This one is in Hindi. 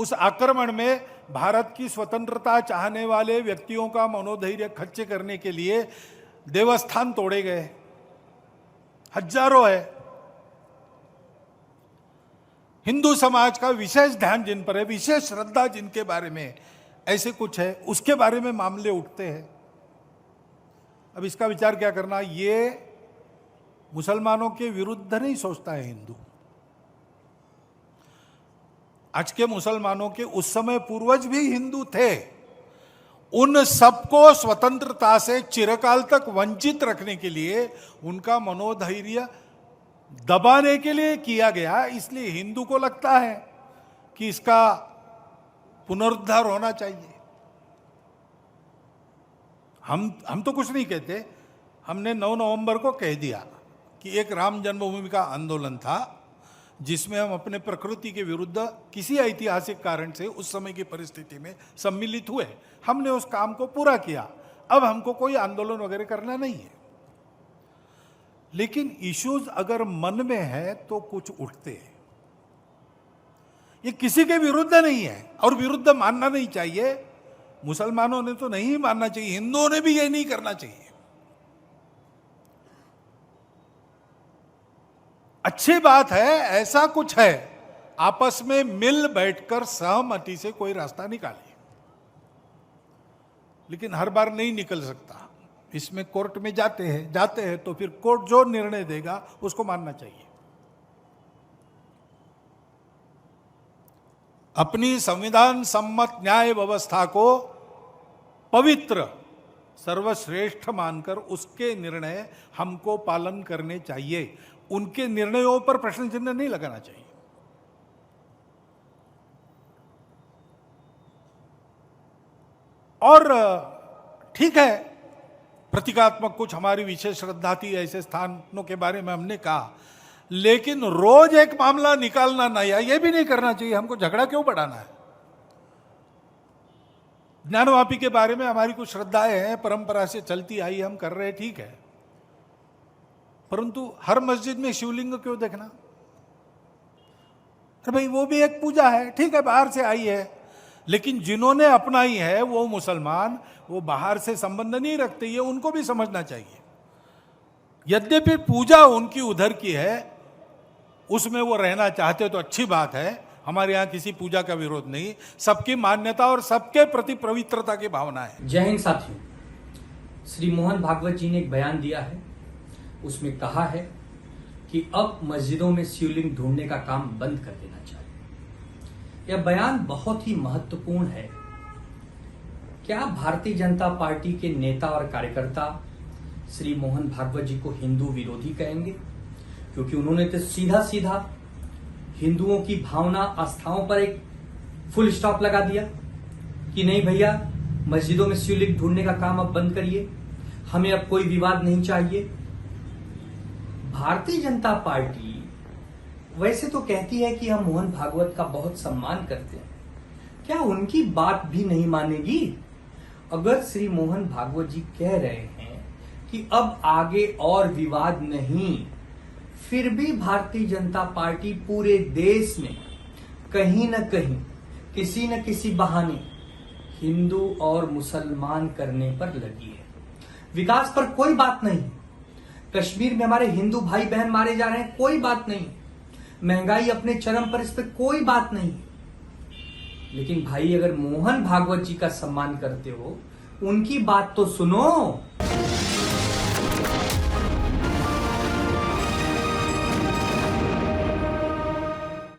उस आक्रमण में भारत की स्वतंत्रता चाहने वाले व्यक्तियों का मनोधैर्य खच्चे करने के लिए देवस्थान तोड़े गए, हजारों है। हिंदू समाज का विशेष ध्यान जिन पर है, विशेष श्रद्धा जिनके बारे में ऐसे कुछ है, उसके बारे में मामले उठते हैं। अब इसका विचार क्या करना, ये मुसलमानों के विरुद्ध नहीं सोचता है हिंदू। आज के मुसलमानों के उस समय पूर्वज भी हिंदू थे। उन सबको स्वतंत्रता से चिरकाल तक वंचित रखने के लिए, उनका मनोधैर्य दबाने के लिए किया गया। इसलिए हिंदू को लगता है कि इसका पुनरुद्धार होना चाहिए। हम तो कुछ नहीं कहते। हमने 9 नवंबर को कह दिया कि एक राम जन्मभूमि का आंदोलन था जिसमें हम अपने प्रकृति के विरुद्ध किसी ऐतिहासिक कारण से उस समय की परिस्थिति में सम्मिलित हुए। हमने उस काम को पूरा किया। अब हमको कोई आंदोलन वगैरह करना नहीं है। लेकिन इश्यूज अगर मन में है तो कुछ उठते हैं। ये किसी के विरुद्ध नहीं है और विरुद्ध मानना नहीं चाहिए। मुसलमानों ने तो नहीं मानना चाहिए, हिंदुओं ने भी ये नहीं करना चाहिए। अच्छी बात है, ऐसा कुछ है, आपस में मिल बैठकर सहमति से कोई रास्ता निकालिए। लेकिन हर बार नहीं निकल सकता। इसमें कोर्ट में जाते हैं तो फिर कोर्ट जो निर्णय देगा उसको मानना चाहिए। अपनी संविधान सम्मत न्याय व्यवस्था को पवित्र सर्वश्रेष्ठ मानकर उसके निर्णय हमको पालन करने चाहिए। उनके निर्णयों पर प्रश्न चिन्ह नहीं लगाना चाहिए। और ठीक है, प्रतीकात्मक कुछ हमारी विशेष श्रद्धा थी, ऐसे स्थानों के बारे में हमने कहा, लेकिन रोज एक मामला निकालना नया, यह भी नहीं करना चाहिए। हमको झगड़ा क्यों बढ़ाना है? ज्ञानवापी के बारे में हमारी कुछ श्रद्धाएं हैं, परंपरा से चलती आई, हम कर रहे, ठीक है। परंतु हर मस्जिद में शिवलिंग क्यों देखना? अरे भाई, वो भी एक पूजा है, ठीक है, बाहर से आई है। लेकिन जिन्होंने अपनाई है वो मुसलमान, वो बाहर से संबंध नहीं रखते, ये उनको भी समझना चाहिए। यद्यपि पूजा उनकी उधर की है, उसमें वो रहना चाहते तो अच्छी बात है। हमारे यहाँ किसी पूजा का विरोध नहीं, सबकी मान्यता और सबके प्रति पवित्रता की भावना है। जय हिंद साथियों, श्री मोहन भागवत जी ने एक बयान दिया है। उसमें कहा है कि अब मस्जिदों में शिवलिंग ढूंढने का काम बंद कर देना चाहिए। यह बयान बहुत ही महत्वपूर्ण है। क्या भारतीय जनता पार्टी के नेता और कार्यकर्ता श्री मोहन भागवत जी को हिंदू विरोधी कहेंगे? क्योंकि उन्होंने तो सीधा सीधा हिंदुओं की भावना आस्थाओं पर एक फुल स्टॉप लगा दिया कि नहीं भैया, मस्जिदों में शिवलिंग ढूंढने का काम अब बंद करिए, हमें अब कोई विवाद नहीं चाहिए। भारतीय जनता पार्टी वैसे तो कहती है कि हम मोहन भागवत का बहुत सम्मान करते हैं, क्या उनकी बात भी नहीं मानेगी? अगर श्री मोहन भागवत जी कह रहे हैं कि अब आगे और विवाद नहीं, फिर भी भारतीय जनता पार्टी पूरे देश में कहीं न कहीं किसी न किसी बहाने हिंदू और मुसलमान करने पर लगी है। विकास पर कोई बात नहीं, कश्मीर में हमारे हिंदू भाई बहन मारे जा रहे हैं, कोई बात नहीं, महंगाई अपने चरम पर, इस पर कोई बात नहीं। लेकिन भाई, अगर मोहन भागवत जी का सम्मान करते हो, उनकी बात तो सुनो।